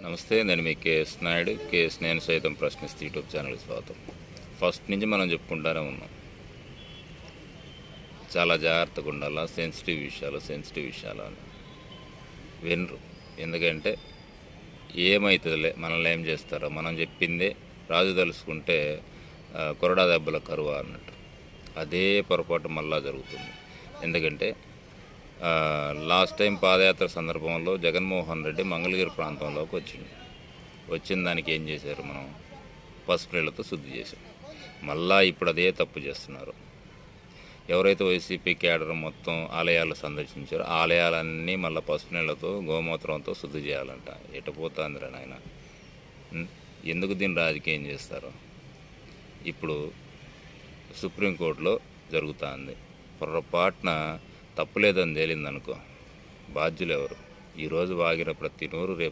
నమస్తే, నేను మీ KS Naidu. KS నేను సైతం ప్రశ్నిస్తే యూట్యూబ్ ఛానల్కి స్వాగతం. ఫస్ట్ నుంచి మనం చెప్పుకుంటూనే ఉన్నాం, చాలా జాగ్రత్తగా ఉండాలా, సెన్సిటివ్ విషయాలు అని వినరు. ఎందుకంటే ఏమవుతుందిలే, మనల్ని ఏం చేస్తారో, మనం చెప్పిందే రాజు తలుసుకుంటే కొరడా దెబ్బల కరువా అన్నట్టు అదే పొరపాటు మళ్ళా జరుగుతుంది. ఎందుకంటే లాస్ట్ టైం పాదయాత్ర సందర్భంలో జగన్మోహన్ రెడ్డి మంగళగిరి ప్రాంతంలోకి వచ్చిన దానికి ఏం చేశారు, మనం పసుపు నీళ్ళతో శుద్ధి చేశాం. మళ్ళా ఇప్పుడు అదే తప్పు చేస్తున్నారు. ఎవరైతే వైసీపీ క్యాడర్ మొత్తం ఆలయాలు సందర్శించారో ఆలయాలన్నీ మళ్ళీ పసుపు నీళ్ళతో గోమూత్రంతో శుద్ధి చేయాలంట. ఎటుపోతుందిరా నాయన, ఎందుకు దీన్ని రాజకీయం చేస్తారు? ఇప్పుడు సుప్రీంకోర్టులో జరుగుతుంది. పొరపాటున తప్పులేదని తేలిందనుకో, బాధ్యులు ఎవరు? ఈరోజు వాగిన ప్రతి నోరు రేపు